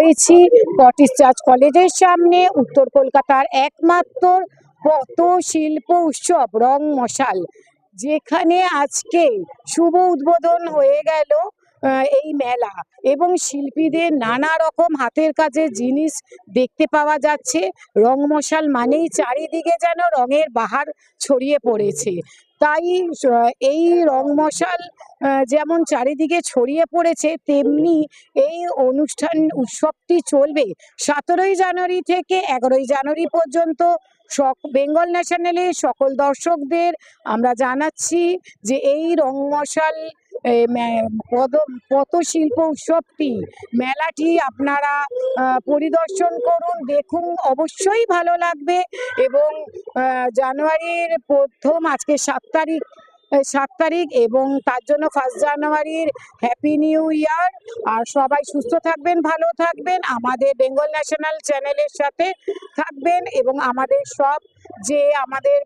হয়েছি cottage church কলেজের সামনে, উত্তর কলকাতার একমাত্র পথ শিল্প উৎসব রং মশাল, যেখানে আজকে শুভ উদ্বোধন হয়ে গেল এই মেলা, এবং শিল্পীদের নানা রকম হাতের কাজের জিনিস দেখতে পাওয়া যাচ্ছে। রং মশাল মানেই চারিদিকে যেন রঙের বাহার ছড়িয়ে পড়েছে। তাই এই রং মশাল যেমন চারিদিকে ছড়িয়ে পড়েছে, তেমনি এই উৎসবটি চলবে 17ই জানুয়ারি থেকে 11ই জানুয়ারি পর্যন্ত। বেঙ্গল ন্যাশনালে সকল দর্শকদের আমরা জানাচ্ছি যে এই রং মশাল পথশিল্প উৎসবটি, মেলাটি আপনারা পরিদর্শন করুন, দেখুন, অবশ্যই ভালো লাগবে। এবং জানুয়ারির প্রথম আজকে 7 তারিখ, এবং তার জন্য 1 জানুয়ারির হ্যাপি নিউ ইয়ার। আর সবাই সুস্থ থাকবেন, ভালো থাকবেন, আমাদের বেঙ্গল ন্যাশনাল চ্যানেলের সাথে থাকবেন, এবং আমাদের সব যে আমাদের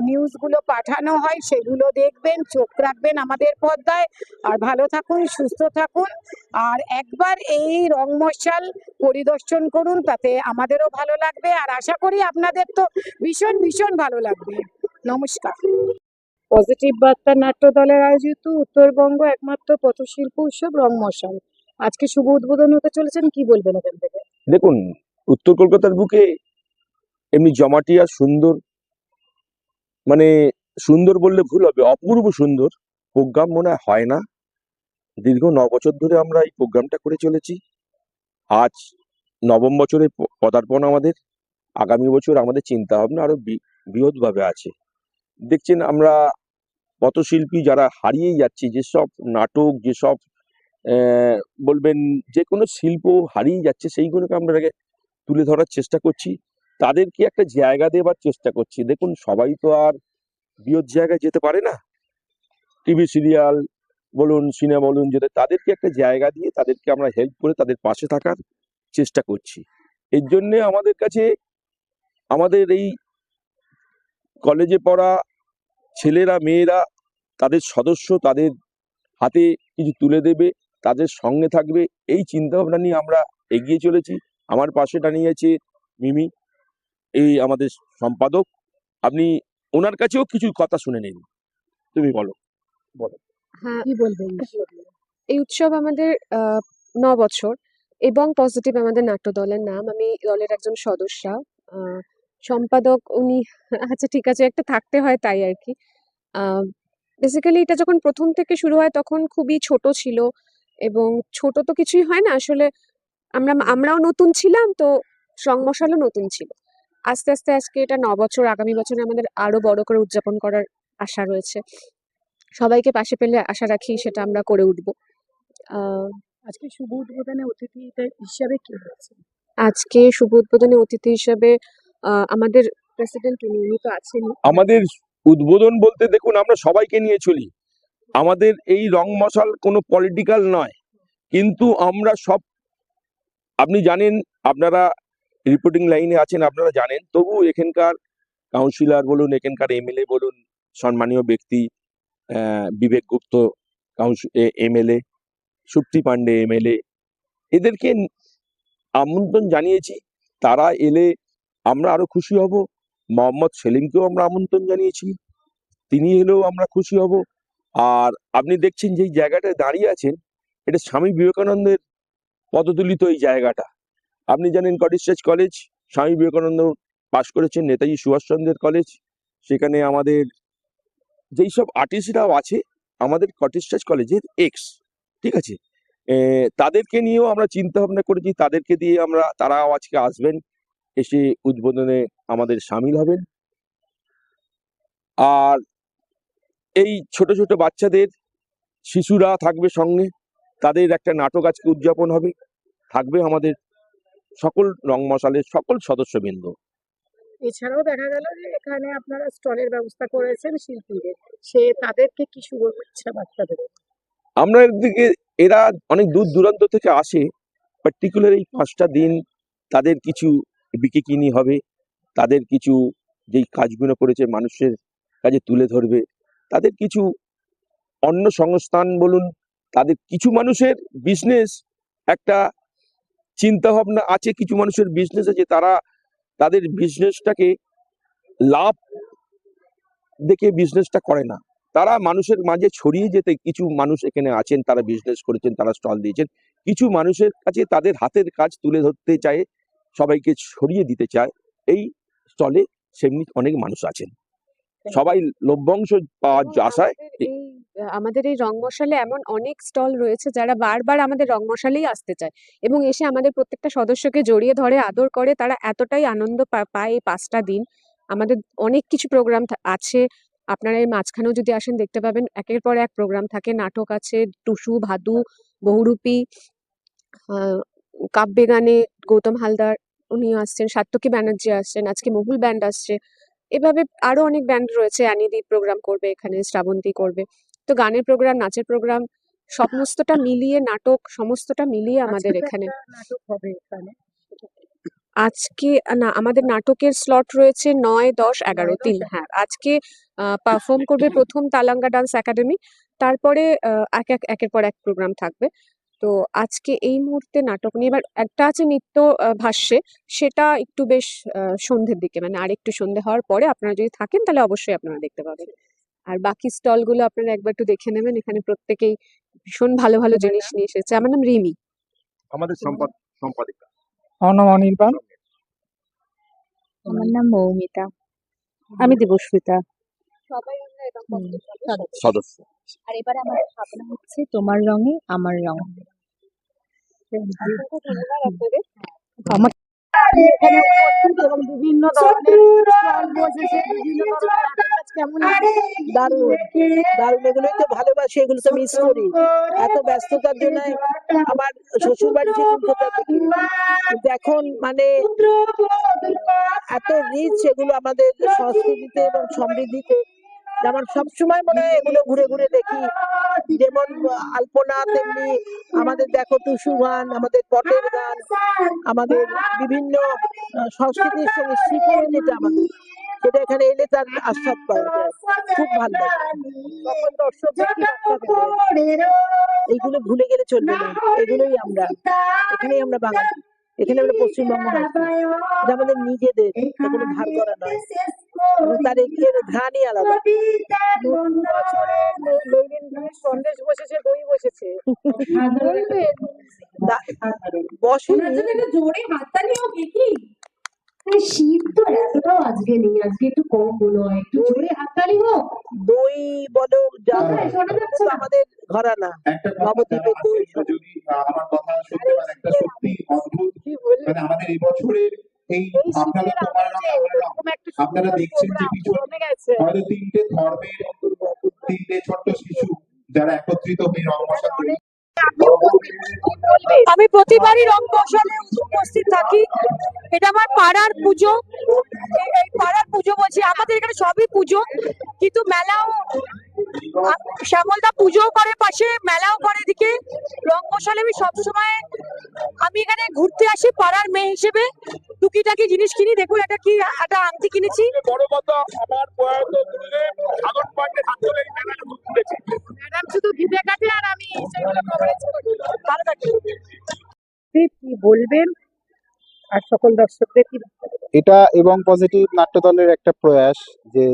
নিউজগুলো পাঠানো হয় সেগুলো দেখবেন, চোখ রাখবেন আমাদের পর্দায়। আর ভালো থাকুন, সুস্থ থাকুন, আর একবার এই রং মশাল পরিদর্শন করুন, তাতে আমাদেরও ভালো লাগবে, আর আশা করি আপনাদের তো ভীষণ ভীষণ ভালো লাগবে। নমস্কার। পজিটিভ বার্তা নাট্য দলের আয়োজিত উত্তরবঙ্গ একমাত্র পথশিল্প উৎসব রং মশাল আজকে শুভ উদ্বোধন হতে চলেছেন, কি বলবেন এখান থেকে? দেখুন, উত্তর কলকাতার বুকে এমনি জমাটিয়া সুন্দর, মানে সুন্দর বললে ভুল হবে, অপূর্ব সুন্দর প্রোগ্রাম মনে হয় না। দীর্ঘ 9 বছর ধরে আমরা এই প্রোগ্রামটা করে চলেছি। আজ 9ম বছরে পদার্পণ আমাদের। আগামী বছর আমাদের চিন্তা ভাবনা আরো বৃহৎভাবে আছে। দেখছেন আমরা পথশিল্পী যারা হারিয়ে যাচ্ছি, যেসব নাটক, যেসব বলবেন যে কোনো শিল্প হারিয়ে যাচ্ছে, সেইগুলোকে আমরা তুলে ধরার চেষ্টা করছি, তাদেরকে একটা জায়গা দেবার চেষ্টা করছি। দেখুন, সবাই তো আর বৃহৎ জায়গায় যেতে পারে না। টিভি সিরিয়াল বলুন, সিনেমা বলুন, যেটা তাদেরকে একটা জায়গা দিয়ে তাদেরকে আমরা হেল্প করে তাদের পাশে থাকার চেষ্টা করছি। এর জন্যে আমাদের কাছে আমাদের এই কলেজে পড়া ছেলেরা, মেয়েরা, তাদের সদস্য তাদের হাতে কিছু তুলে দেবে, তাদের সঙ্গে থাকবে, এই চিন্তা ভাবনা নিয়ে আমরা এগিয়ে চলেছি। আমার পাশে দাঁড়িয়েছে মিমি, এই আমাদের সম্পাদক। আপনি ওনার কাছেও কিছু কথা শুনে নিন। তুমি বলো। হ্যাঁ, কি বলবেন? এই উৎসব আমাদের 9 বছর, এবং পজিটিভ আমাদের নাট্য দলের নাম। আমি দলের একজন সদস্যা। সম্পাদক উনি আচ্ছা ঠিক আছে, একটা থাকতে হয় তাই আর কি। বেসিক্যালি এটা যখন প্রথম থেকে শুরু হয় তখন খুবই ছোট ছিল, এবং ছোট তো কিছুই হয় না আসলে। আমরাও নতুন ছিলাম, তো রং মশালও নতুন ছিল। আস্তে আস্তে আজকে এটা 9 বছর, আগামী বছরে আমাদের আরো বড় করে উদযাপন করার আশা রয়েছে। সবাইকে পাশে পেলে আশা রাখি সেটা আমরা করে উঠবো। আজকে শুভ উদ্বোধনে অতিথি হিসাবে কি হয়েছে? আজকে শুভ উদ্বোধনী অতিথি হিসেবে আমাদের প্রেসিডেন্ট উনি তো আছেনই। আমাদের উদ্বোধন বলতে দেখুন, আমরা সবাইকে নিয়ে চলি। আমাদের এই রং মশাল কোনো পলিটিক্যাল নয়, কিন্তু আমরা সব, আপনি জানেন, আপনারা রিপোর্টিং লাইনে আছেন, আপনারা জানেন, তবু এখানকার কাউন্সিলর বলুন, এখানকার এমএলএ বলুন, সম্মানীয় ব্যক্তি বিবেক গুপ্ত এমএলএ, সুপ্তি পান্ডে এমএলএ, এদেরকে আমন্ত্রণ জানিয়েছি। তারা এলে আমরা আরো খুশি হব। মোহাম্মদ সেলিমকেও আমরা আমন্ত্রণ জানিয়েছি, তিনি এলেও আমরা খুশি হব। আর আপনি দেখছেন যে জায়গাটায় দাঁড়িয়ে আছেন, এটা স্বামী বিবেকানন্দের পদতুলিত এই জায়গাটা। আপনি জানেন cottage church college Swami Vivekananda পাশ করেছেন, নেতাজি সুভাষচন্দ্রের কলেজ। সেখানে আমাদের যেই সব আর্টিস্টরাও আছে, আমাদের কটেজ চার্চ কলেজের ঠিক আছে, তাদেরকে নিয়েও আমরা চিন্তা ভাবনা করেছি। তাদেরকে দিয়ে তারাও আজকে আসবেন, এসে উদ্বোধনে আমাদের সামিল হবেন। আর এই ছোট ছোট বাচ্চাদের, শিশুরা থাকবে সঙ্গে, তাদের একটা নাটক আজকে উদযাপন হবে, থাকবে আমাদের সকল রং মশালের সকল সদস্যবৃন্দ। এছাড়াও দেখা গেল যে এখানে আপনারা স্টলের ব্যবস্থা করেছেন শিল্পীদের, তাদেরকে কি শুভেচ্ছা বার্তা দেবেন? আমরা এদিকে, এরা অনেক দূর দূরান্ত থেকে আসে, পার্টিকুলার এই 5টা দিন তাদের কিছু বিকিকিনি হবে, তাদের কিছু যেই কাজগুলো করেছে মানুষের কাছে তুলে ধরবে, তাদের কিছু অন্য সংস্থান বলুন, তাদের কিছু মানুষের বিজনেস একটা চিন্তা ভাবনা আছে, কিছু মানুষের বিজনেস আছে, তারা তাদের বিজনেসটাকে লাভ দেখে বিজনেসটা করে না, তারা মানুষের মাঝে ছড়িয়ে যেতে, কিছু মানুষ এখানে আছেন তারা বিজনেস করেছেন, তারা স্টল দিয়েছেন, কিছু মানুষের কাছে তাদের হাতের কাজ তুলে ধরতে চায়, সবাইকে ছড়িয়ে দিতে চায়। এই স্টলে সেমনি অনেক মানুষ আছেন, সবাই লভ্যাংশ পাওয়ার এবং আশায়। আমাদের এই রং মশালে এমন অনেক স্টল রয়েছে যারা বারবার আমাদের রং মশালেই আসতে চায় এবং এসে আমাদের প্রত্যেকটা সদস্যকে জড়িয়ে ধরে আদর করে। তারা এতটাই আনন্দ পায় এই 5টা দিন। আমাদের অনেক কিছু প্রোগ্রাম আছে, আপনারা এই মাঝখানেও যদি আসেন দেখতে পাবেন একের পর এক প্রোগ্রাম থাকে, নাটক আছে, টুসু, ভাদু, বহুরূপী, আহ কাব্যে গানে গৌতম হালদার উনি আসছেন, সাত্তকী ব্যানার্জি আসছেন, আজকে মহুল ব্যান্ড আসছে, এভাবে আরো অনেক ব্যান্ড রয়েছে, অ্যানিদি প্রোগ্রাম করবে এখানে, শ্রাবন্তী করবে। তো গানের প্রোগ্রাম, নাচের প্রোগ্রাম, সমস্তটা মিলিয়ে, নাটক সমস্তটা মিলিয়ে আমাদের এখানে নাটক হবে এখানে। আজকে না, আমাদের নাটকের স্লট রয়েছে 9, 10, 11, 3। হ্যাঁ, আজকে পারফর্ম করবে প্রথম তালাঙ্গা ডান্স একাডেমি, তারপরে একের পর এক প্রোগ্রাম থাকবে। তো আজকে এই মুহূর্তে নাটক নিয়ে, এবার একটা আছে নৃত্য ভাষ্যে, সেটা একটু বেশ সন্ধ্যের দিকে, মানে আরেকটু সন্ধ্যে হওয়ার পরে আপনারা যদি থাকেন তাহলে অবশ্যই আপনারা দেখতে পাবেন। আর বাকি স্টল গুলো আপনারা একবার একটু দেখে নেবেন, এখানে প্রত্যেকেই ভীষণ ভালো ভালো জিনিস নিয়ে এসেছে। আমার নাম রিমি। আমাদের সম্পাদিকা। আমার নাম অনির্বাণ। আমার নাম মৌমিতা। আমি দেবস্মিতা। সবাই আমরা এই দম্পতির সদস্য। আর এবারে আমাদের ভাবনা হচ্ছে তোমার রঙে আমার রং। অসংখ্য ধন্যবাদ আপনাদের। আমার এখানে উপস্থিত এবং বিভিন্ন ধরনের স্টল বসেছে, বিভিন্ন ধরনের হাতের কাজ কেমন লাগে? দারুণ দারুণ, এগুলোই তো ভালোবাসি, এগুলো তো মিস করি। এত ব্যস্ততার জন্য আমার শ্বশুর বাড়ি ছিল কলকাতা থেকে, কিন্তু এখন মানে এত রিচ এগুলো আমাদের সংস্কৃতিতে এবং সমৃদ্ধিতে, যেমন সবসময় মনে হয় এগুলো ঘুরে ঘুরে দেখি। যেমন আলপনা, তেমনি আমাদের দেখো টুসু গান, আমাদের পটের গান, আমাদের বিভিন্ন সংস্কৃতির সঙ্গে শিকড় যেটা আমাদের, সেটা এখানে এলে তার আস্বাদ পাওয়া যায়। খুব ভালো লাগে। তখন দর্শক দেখি বাচ্চাদের, এইগুলো ভুলে গেলে চলবে না। এগুলোই আমরা, এখানেই আমরা বাঙালি, এখানে আমরা পশ্চিমবঙ্গবাসী, এটা আমাদের নিজেদের, এটা কোনো ধার করা নয়। এবং তার এর ঘ্রাণই আলাদা। সন্দেশ বসেছে, দই বসেছে। বসেনি, জোরে হাততালিও কি? শীত তো এতটাও আজকে নেই, আজকে একটু কম মনে হয়, একটু জোরে হাততালি হোক। দই বলো যা কোথায় শোনা যাচ্ছে না? আমাদের ঘরানা একটা কথা যারা নবদ্বীপের দই। আছেন, যদি আমার কথা শুনতে পান, একটা সত্যি অদ্ভুত, কি বলবো? মানে আমাদের এই বছরের এই এই আপনারা শীতের তোমার রং আমার রং, এরকম একটা আপনারা সুন্দর দেখছেন যে program পিছনে জমে গেছে। হয়তো 3টে ধর্মের 3টে ছোট্ট শিশু যারা একত্রিত হয়ে রং মশা তৈরি। আমি প্রতিবারই রং মশালে উপস্থিত থাকি, এটা আমার পাড়ার পুজো। এই পাড়ার পুজো বলছি, আমাদের এখানে সবই পুজো, কিন্তু মেলাও, শ্যামলদা পুজো করে, পাশে মেলাও করে এদিকে। রং মশালে আমি সবসময়, আমি এখানে ঘুরতে আসি পাড়ার মেয়ে হিসেবে, টুকিটাকি জিনিস কিনি। দেখুন এটা কি, একটা আংটি কিনেছি। বড় কথা, আমার প্রয়াত গুরুদেব সাধন পান্ডে থাকলে এই মেলাটা খুব ঘুরেছে। ম্যাডাম শুধু ঘিতে কাটে আর আমি সেগুলো কভারেজ করি। ভালো থাকবেন। কি বলবেন আর সকল দর্শকদের কি? এটা এবং পজিটিভ নাট্য দলের একটা প্রয়াস যে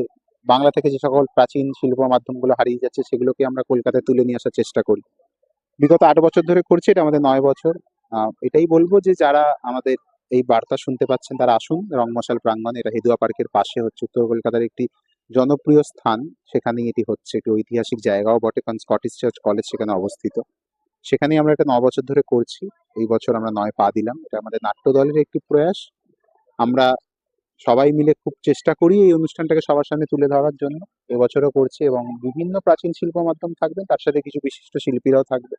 বাংলা থেকে যে সকল প্রাচীন শিল্প মাধ্যমগুলো হারিয়ে যাচ্ছে সেগুলোকে আমরা কলকাতায় তুলে নিয়ে আসার চেষ্টা করি। বিগত 8 বছর ধরে করছি, এটা আমাদের 9 বছর। এটাই বলবো যে যারা আমাদের এই বার্তা শুনতে পাচ্ছেন তারা আসুন রংমশাল প্রাঙ্গণ। এটা হেদুয়া পার্কের পাশে হচ্ছে, উত্তর কলকাতার একটি জনপ্রিয় স্থান, সেখানেই এটি হচ্ছে, একটি ঐতিহাসিক জায়গাও বটে, কারণ স্কটিশ চার্চ কলেজ সেখানে অবস্থিত। সেখানেই আমরা এটা 9 বছর ধরে করছি। এই বছর আমরা 9 পা দিলাম। এটা আমাদের নাট্য দলের একটি প্রয়াস। আমরা সবাই মিলে খুব চেষ্টা করি এই অনুষ্ঠানটাকে সবার সামনে তুলে ধরার জন্য। এবছরও করছি এবং বিভিন্ন প্রাচীন শিল্প মাধ্যম থাকবে, তার সাথে কিছু বিশিষ্ট শিল্পীরাও থাকবে।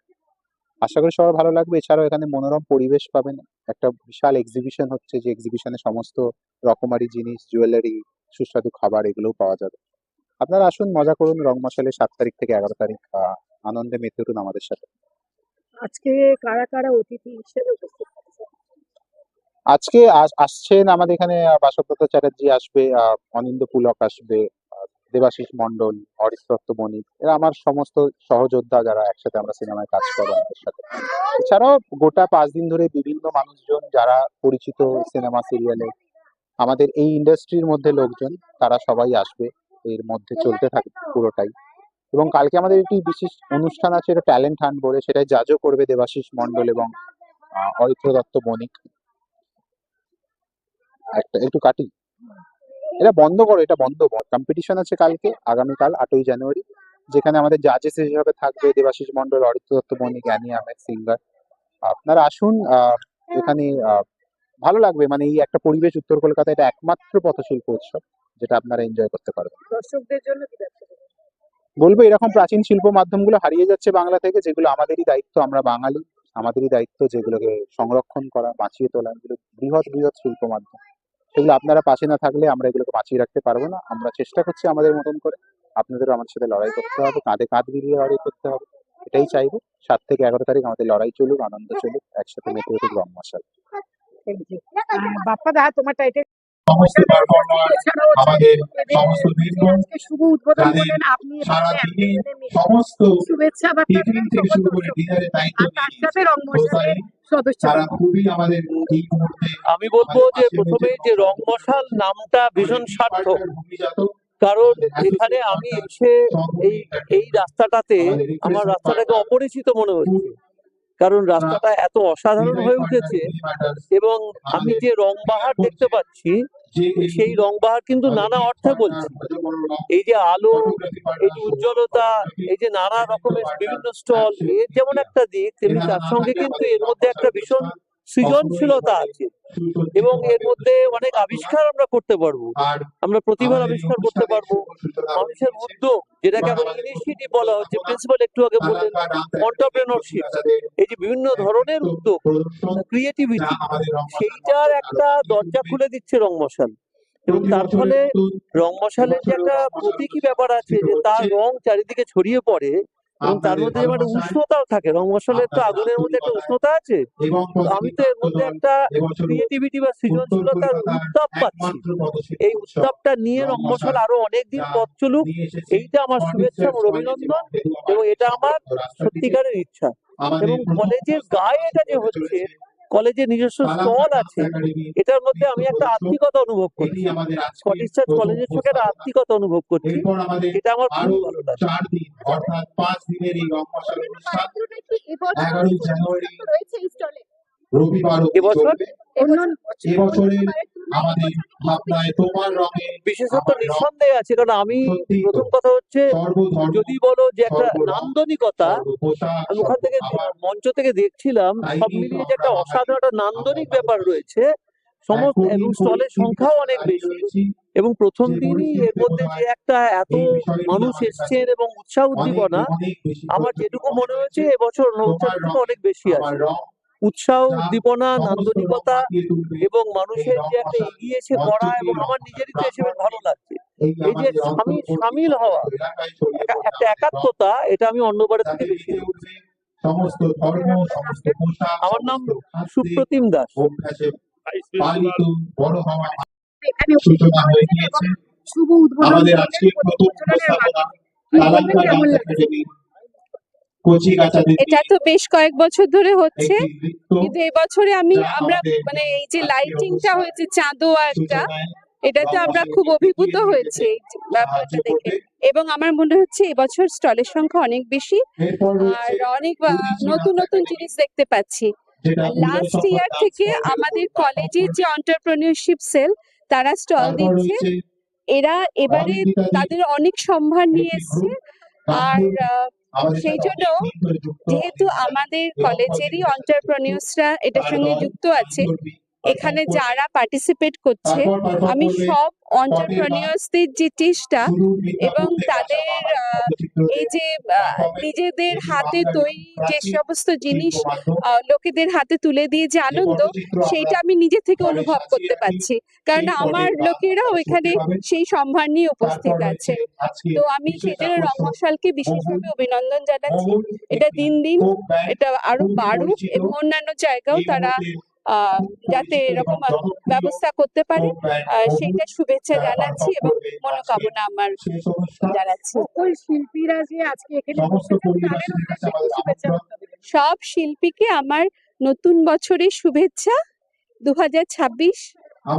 আশা করি সবার ভালো লাগবে। এছাড়াও এখানে মনোরম পরিবেশ পাবেন। একটা বিশাল এক্সিবিশন হচ্ছে, যে এক্সিবিশনে সমস্ত রকমারি জিনিস, জুয়েলারি, সুস্বাদু খাবার এগুলোও পাওয়া যাবে। আপনারা আসুন, মজা করুন। রং মশালে 7 তারিখ থেকে 11 তারিখ আনন্দে মেতে উঠুন আমাদের সাথে। আজকে কারা কারা অতিথি হিসেবে উপস্থিত থাকছে? আজকে আসছেন আমাদের এখানে বাসব্রত চ্যাটার্জি আসবে, অনিন্দ পুলক আসবে, দেবাশিস মন্ডল, অরিত্র দত্ত বণিক, এরা আমার সমস্ত সহযোদ্ধা যারা একসাথে আমরা সিনেমায় কাজ করো আমাদের সাথে। এছাড়াও গোটা 5 দিন ধরে বিভিন্ন মানুষজন যারা পরিচিত সিনেমা সিরিয়ালে আমাদের এই ইন্ডাস্ট্রির মধ্যে লোকজন, তারা সবাই আসবে, এর মধ্যে চলতে থাকবে পুরোটাই। এবং কালকে আমাদের একটি বিশেষ অনুষ্ঠান আছে, এটা ট্যালেন্ট হান্ট বলে, সেটাই জাজও করবে দেবাশিস মন্ডল এবং অরিত্র দত্ত বণিক। একটু কাটি, এটা বন্ধ করো, এটা বন্ধ। কম্পিটিশন আছে কালকে, আগামীকাল 8ই জানুয়ারি, যেখানে আমাদের জাজেস হিসেবে থাকবে দেবাশিস মন্ডল, অরিত্র দত্ত বণিক, অ্যানি আহমেদ সিঙ্গার। আপনারা আসুন, এখানে ভালো লাগবে। মানে এই একটা পরিবেশ, উত্তর কলকাতায় এটা একমাত্র পথশিল্প উৎসব যেটা আপনারা এনজয় করতে পারবেন। দর্শকদের জন্য কি ব্যবসা করবেন? বলবো এরকম প্রাচীন শিল্প মাধ্যমগুলো হারিয়ে যাচ্ছে বাংলা থেকে, যেগুলো আমাদেরই দায়িত্ব, আমরা বাঙালি, আমাদেরই দায়িত্ব যেগুলোকে সংরক্ষণ করা, বাঁচিয়ে তোলা। এগুলো বৃহৎ বৃহৎ শিল্প মাধ্যম, সেগুলো আপনারা পাশে না থাকলে আমরা এগুলোকে বাঁচিয়ে রাখতে পারবো না। আমরা চেষ্টা করছি আমাদের মতন করে, আপনাদেরও আমাদের সাথে লড়াই করতে হবে, কাঁধে কাঁধ মিলিয়ে লড়াই করতে হবে, এটাই চাইবো। 7 থেকে 11 তারিখ আমাদের লড়াই চলুক, আনন্দ চলুক, একসাথে মেতে উঠুক রং মশাল। Thank you. বাপ্পা দা, তোমার টাইটেল সমস্ত পারফর্মার, এছাড়াও আমাদের এদের সমস্ত যে বৃন্দ, আজকে শুভ উদ্বোধন যাদের করলেন আপনি এবং সারা ম্যাম দিনে দুজনে মিলে। সমস্ত শুভেচ্ছা বার্তা টিফিন দিলেন থেকে সকল শুরু করে দর্শককে। ডিনারের দায়িত্ব আর তার নিয়ে সাথে নিয়েছে রংমশালের সদস্য তারা খুবই আমাদের এই মুহূর্তে আমি বলবো যে প্রথমে যে রং মশাল নামটা ভীষণ সার্থক, কারণ এখানে আমি এসে এই এই রাস্তাটাতে আমার রাস্তাটাকে অপরিচিত মনে হচ্ছে, কারণ রাস্তাটা এত অসাধারণ হয়ে উঠেছে এবং আমি যে রংবাহার দেখতে পাচ্ছি সেই রংবাহার কিন্তু নানা অর্থে বলছি। এই যে আলো, এই যে উজ্জ্বলতা, এই যে নানা রকমের বিভিন্ন স্টল, এর যেমন একটা দিক, তেমনি তার সঙ্গে কিন্তু এর মধ্যে একটা ভীষণ সৃজনশীলতা আছে এবং এর মধ্যে অনেক আবিষ্কার আমরা করতে পারবো, আমরা প্রতিভার আবিষ্কার করতে পারবো। মানুষের উদ্যোগ, যেটাকে এখন ইনিশিয়েটিভ বলা হচ্ছে, প্রিন্সিপাল একটু আগে বললেন এন্টারপ্রেনারশিপ, এই যে বিভিন্ন ধরনের উদ্যোগ, ক্রিয়েটিভিটি, সেইটার একটা দরজা খুলে দিচ্ছে রং মশাল। এবং তার ফলে রং মশালের যে একটা প্রতীকী ব্যাপার আছে, যে তার রং চারিদিকে ছড়িয়ে পড়ে এবং তার মধ্যে যেমন একটা উষ্ণতাও থাকে। রং মশালের তো আগুনের মধ্যে একটা উষ্ণতা আছে, তো আমি তো এর মধ্যে একটা ক্রিয়েটিভিটি বা সৃজনশীলতার উত্তাপ পাচ্ছি। এই উত্তাপটা নিয়ে রং মশাল আরো অনেকদিন পথ চলুক, এইটা আমার শুভেচ্ছা এবং অভিনন্দন, এবং এটা আমার সত্যিকারের ইচ্ছা। এবং কলেজের গায়ে এটা যে হচ্ছে, কলেজের নিজস্ব স্টল আছে, এটার মধ্যে আমি একটা আত্মিকতা অনুভব করছি, স্কটিশ চার্চ কলেজের চোখে একটা আত্মিকতা অনুভব করছি, এটা আমার খুব ভালো লাগে। 4 দিন অর্থাৎ 5 দিনের এই রং মশাল অনুষ্ঠান 11ই জানুয়ারি রবিবার অবধি এবছর চলবে। এবছরে আমাদের ভাবনায় তোমার রঙে বিশেষত নিঃসন্দেহে আছে, কারণ আমি প্রথম কথা হচ্ছে, যদি বলো যে একটা নান্দনিকতা, আমি ওখান থেকে মঞ্চ থেকে দেখছিলাম, সব মিলিয়ে যে একটা অসাধারণ একটা নান্দনিক ব্যাপার রয়েছে সমস্ত, এবং স্টলের সংখ্যাও অনেক বেশি। এবং প্রথম দিনই এর মধ্যে যে একটা এত মানুষ এসছেন এবং উৎসাহ উদ্দীপনা, আমার যেটুকু মনে হয়েছে এবছর অনুষ্ঠানের থেকে অনেক বেশি আছে। উৎসাহ, উদ্দীপনা, নান্দনিকতা এবং মানুষের যে একটা এগিয়ে এসে করা, এবং আমার নিজেরই তো এসে বেশ ভালো লাগছে। এই যে সামিল হওয়া, একটা একাত্মতা, এটা আমি অন্যবারের থেকে বেশি দেখছি। সমস্ত ধর্ম, সমস্ত পোশাক, আমার নাম সুপ্রতিম দাস। পালিত বড় হওয়া এখানে সূচনা হয়ে গিয়েছে। শুভ উদ্বোধন আমাদের করলেন আজকে প্রথম উপস্থাপনা তালাইকা ডান্স একাডেমি কচিকাঁচাদের এটা তো বেশ কয়েক বছর ধরে হচ্ছে, একটি নৃত্য কিন্তু এবছরে আমরা আমাদের মানে এই যে আজকের লাইটিংটা অনুষ্ঠানের হয়েছে, চাঁদোয়া একটা, সূচনায় এটাতে আমরা খুব অভিভূত হয়েছি এই ব্যাপারটা দেখে। এবং আমার মনে হচ্ছে এবছর স্টলের সংখ্যা অনেক বেশি, এরপর আর রয়েছে অনেক উদীচী নতুন ডান্স নতুন একাডেমি, জিনিস দেখতে পাচ্ছি। যেটা লাস্ট উদয়শঙ্কর ইয়ার ডান্স থেকে ফর্মের আমাদের উপর কলেজের যে platform এন্টারপ্রেনিউরশিপ সেল, তারা স্টল তারপর দিচ্ছে। রয়েছে এরা এবারে অনিন্দিতা তাদের অনেক সম্ভার নিয়ে একটি এসছে, গ্রুপ আর আমাদের সেই সাথে জন্য অনেক দিন ধরে যুক্ত যেহেতু অনিন্দিতা আমাদের এবং কলেজেরই অনিন্দিতার সাথে এন্টারপ্রেনিউরসরা এটার তার সঙ্গে দল যুক্ত আছে, আন্দোলনী এখানে perform করবে। যারা পার্টিসিপেট করছে, তারপর perform আমি করবে সব পটের এন্টারপ্রেনিউরসদের যে চেষ্টা শুধু মিদনাপুর এবং থেকে আসা তাদের বাঙালি পটচিত্রদের এই যে performance, নিজেদের এটি হাতে বাংলার তৈরি যে প্রাচীন সমস্ত জিনিস শিল্প মাধ্যম। লোকেদের হাতে তুলে দিয়ে যে এই আনন্দ, পটচিত্র আমরা সেইটা আমি নিজে থেকে ঘরে অনুভব সাজিয়ে করতে রাখি, পারছি, কারণ সেই আমার পটের লোকেরাও আপনারা এখানে শুনতে পাবেন। সেই সম্ভার নিয়ে উপস্থিত তারপর আছে। রয়েছে আজকে তো আমি বিশেষ সেই জন্য আকর্ষণ রংমশালকে বিশেষভাবে অভিনন্দন জানাচ্ছি। মোহন এটা একটি দিন দিন folk band, এটা আরো খুবই বাড়ুক পরিচিত। এবং অন্যান্য জায়গাও এই তারা মুহূর্তে যাতে এরকম ব্যবস্থা করতে পারে সেইটা শুভেচ্ছা জানাচ্ছি এবং মনোকামনা আমার জানাচ্ছি। সকল শিল্পীরা যে আজকে এখানে বসেছেন তাদের উদ্দেশ্যে কি শুভেচ্ছা বার্তা দেবেন? সব শিল্পীকে আমার নতুন বছরের শুভেচ্ছা। 2026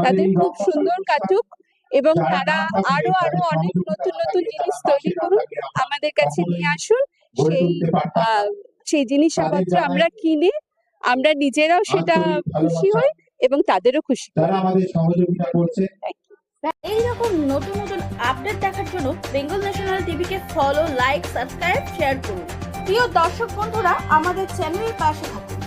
তাদের খুব সুন্দর কাটুক এবং তারা আরো আরো অনেক নতুন নতুন জিনিস তৈরি করুন, আমাদের কাছে নিয়ে আসুন। সেই জিনিসপত্র আমরা কিনে আমরা নিজেরাও সেটা খুশি হই এবং তাদেরও খুশি করি। যারা আমাদের সহযোগিতা করছে। এইরকম নতুন নতুন আপডেট দেখার জন্য বেঙ্গল ন্যাশনাল টিভিকে ফলো, লাইক, সাবস্ক্রাইব, শেয়ার করুন। প্রিয় দর্শক বন্ধুরা, আমাদের চ্যানেলের পাশে থাকুন।